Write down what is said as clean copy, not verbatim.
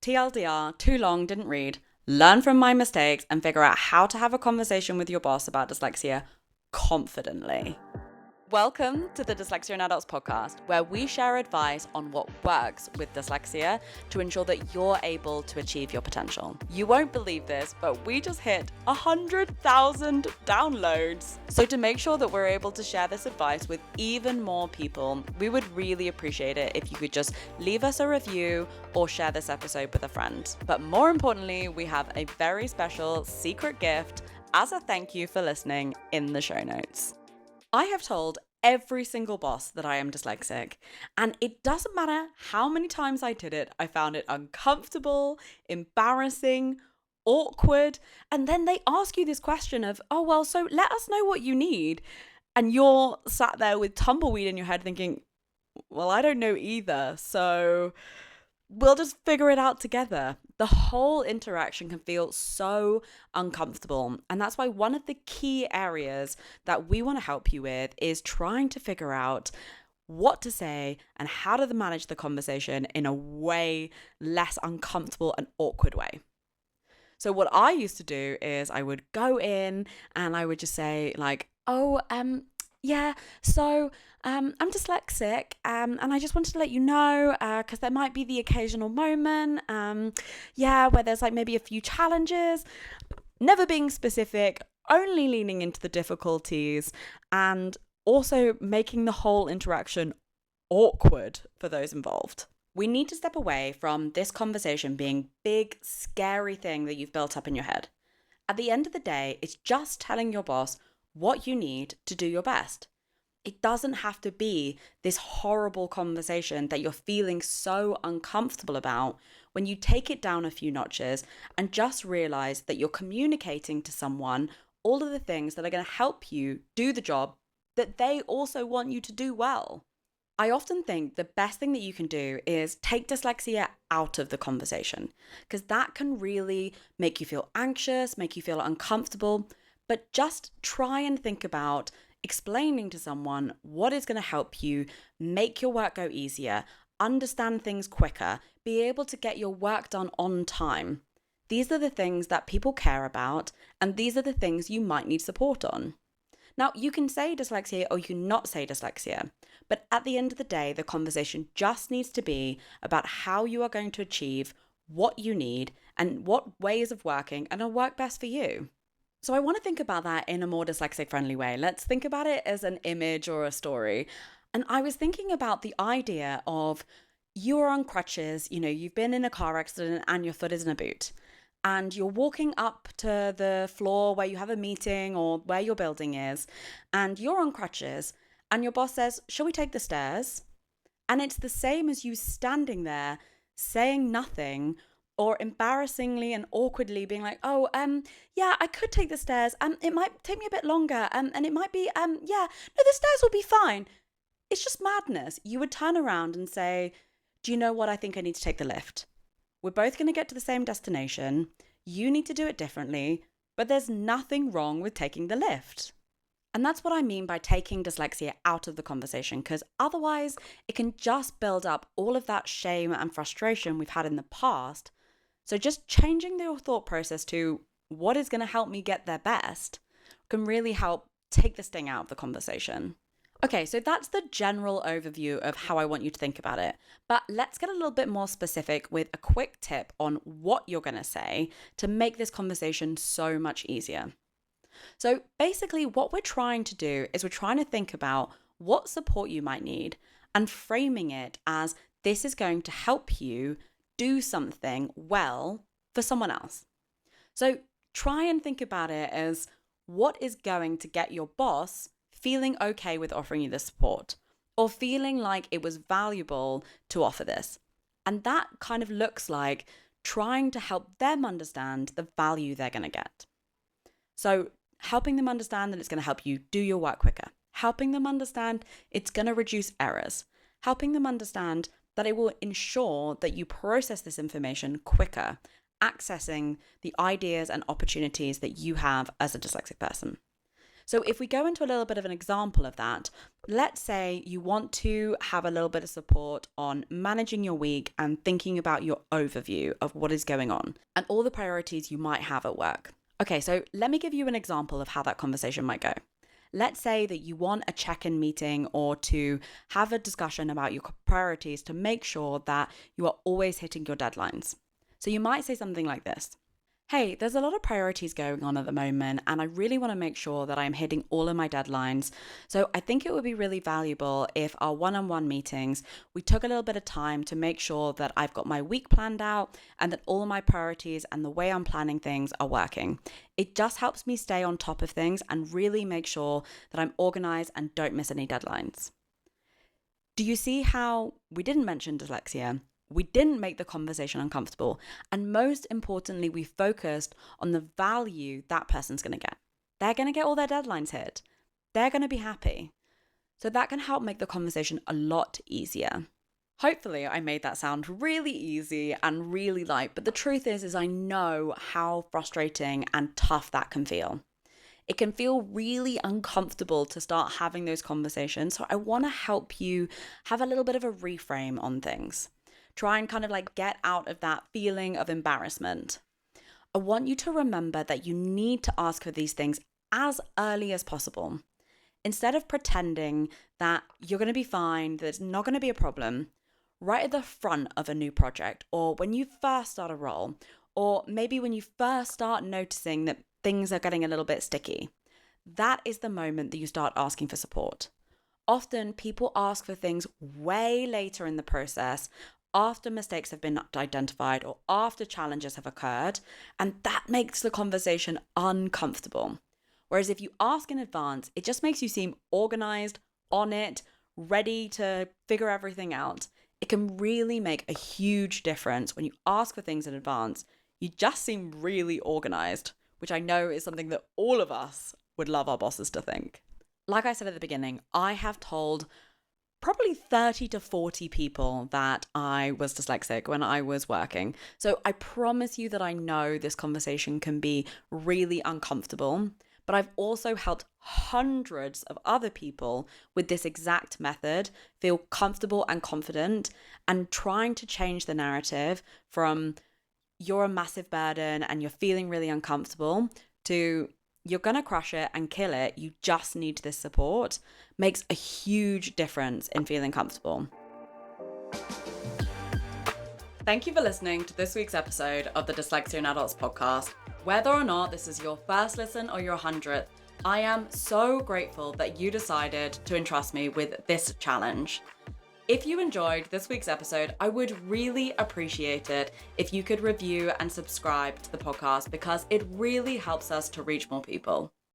TLDR, too long, didn't read. Learn from my mistakes and figure out how to have a conversation with your boss about dyslexia confidently. Welcome to the Dyslexia in Adults podcast, where we share advice on what works with dyslexia to ensure that you're able to achieve your potential. You won't believe this, but we just hit 100,000 downloads. So to make sure that we're able to share this advice with even more people, we would really appreciate it if you could just leave us a review or share this episode with a friend. But more importantly, we have a very special secret gift as a thank you for listening in the show notes. I have told every single boss that I am dyslexic, and it doesn't matter how many times I did it, I found it uncomfortable, embarrassing, awkward, and then they ask you this question of, oh, well, so let us know what you need, and you're sat there with tumbleweed in your head thinking, well, I don't know either, so we'll just figure it out together. The whole interaction can feel so uncomfortable. And that's why one of the key areas that we want to help you with is trying to figure out what to say and how to manage the conversation in a way less uncomfortable and awkward way. So what I used to do is I would go in and I would just say like, yeah, so I'm dyslexic, and I just wanted to let you know, because there might be the occasional moment, where there's like maybe a few challenges, never being specific, only leaning into the difficulties, and also making the whole interaction awkward for those involved. We need to step away from this conversation being big, scary thing that you've built up in your head. At the end of the day, it's just telling your boss what you need to do your best. It doesn't have to be this horrible conversation that you're feeling so uncomfortable about when you take it down a few notches and just realize that you're communicating to someone all of the things that are going to help you do the job that they also want you to do well. I often think the best thing that you can do is take dyslexia out of the conversation, because that can really make you feel anxious, make you feel uncomfortable. But just try and think about explaining to someone what is going to help you make your work go easier, understand things quicker, be able to get your work done on time. These are the things that people care about, and these are the things you might need support on. Now, you can say dyslexia or you can not say dyslexia, but at the end of the day, the conversation just needs to be about how you are going to achieve what you need and what ways of working are going to work best for you. So I want to think about that in a more dyslexic friendly way. Let's think about it as an image or a story. And I was thinking about the idea of you're on crutches, you've been in a car accident and your foot is in a boot. And you're walking up to the floor where you have a meeting or where your building is, and you're on crutches, and your boss says, shall we take the stairs? And it's the same as you standing there saying nothing, or embarrassingly and awkwardly being like, I could take the stairs. It might take me a bit longer. And it might be, no, the stairs will be fine. It's just madness. You would turn around and say, do you know what? I think I need to take the lift. We're both going to get to the same destination. You need to do it differently, but there's nothing wrong with taking the lift. And that's what I mean by taking dyslexia out of the conversation, because otherwise it can just build up all of that shame and frustration we've had in the past. So just changing your thought process to what is going to help me get there best can really help take the sting out of the conversation. Okay, so that's the general overview of how I want you to think about it. But let's get a little bit more specific with a quick tip on what you're going to say to make this conversation so much easier. So basically what we're trying to do is we're trying to think about what support you might need and framing it as this is going to help you do something well for someone else. So try and think about it as what is going to get your boss feeling okay with offering you the support or feeling like it was valuable to offer this. And that kind of looks like trying to help them understand the value they're going to get. So helping them understand that it's going to help you do your work quicker, helping them understand it's going to reduce errors, helping them understand that it will ensure that you process this information quicker, accessing the ideas and opportunities that you have as a dyslexic person. So if we go into a little bit of an example of that, let's say you want to have a little bit of support on managing your week and thinking about your overview of what is going on and all the priorities you might have at work. Okay, so let me give you an example of how that conversation might go. Let's say that you want a check-in meeting or to have a discussion about your priorities to make sure that you are always hitting your deadlines. So you might say something like this. Hey, there's a lot of priorities going on at the moment, and I really want to make sure that I'm hitting all of my deadlines. So I think it would be really valuable if our one-on-one meetings, we took a little bit of time to make sure that I've got my week planned out and that all of my priorities and the way I'm planning things are working. It just helps me stay on top of things and really make sure that I'm organized and don't miss any deadlines. Do you see how we didn't mention dyslexia? We didn't make the conversation uncomfortable. And most importantly, we focused on the value that person's going to get. They're going to get all their deadlines hit. They're going to be happy. So that can help make the conversation a lot easier. Hopefully, I made that sound really easy and really light. But the truth is I know how frustrating and tough that can feel. It can feel really uncomfortable to start having those conversations. So I want to help you have a little bit of a reframe on things. Try and kind of like get out of that feeling of embarrassment. I want you to remember that you need to ask for these things as early as possible. Instead of pretending that you're going to be fine, that it's not going to be a problem, right at the front of a new project, or when you first start a role, or maybe when you first start noticing that things are getting a little bit sticky, that is the moment that you start asking for support. Often people ask for things way later in the process, after mistakes have been identified or after challenges have occurred, and that makes the conversation uncomfortable. Whereas if you ask in advance, it just makes you seem organized, on it, ready to figure everything out. It can really make a huge difference when you ask for things in advance. You just seem really organized, which I know is something that all of us would love our bosses to think. Like I said at the beginning, I have told probably 30 to 40 people that I was dyslexic when I was working. So I promise you that I know this conversation can be really uncomfortable, but I've also helped hundreds of other people with this exact method feel comfortable and confident and trying to change the narrative from you're a massive burden and you're feeling really uncomfortable to you're going to crush it and kill it. You just need this support. Makes a huge difference in feeling comfortable. Thank you for listening to this week's episode of the Dyslexia in Adults podcast. Whether or not this is your first listen or your 100th, I am so grateful that you decided to entrust me with this challenge. If you enjoyed this week's episode, I would really appreciate it if you could review and subscribe to the podcast because it really helps us to reach more people.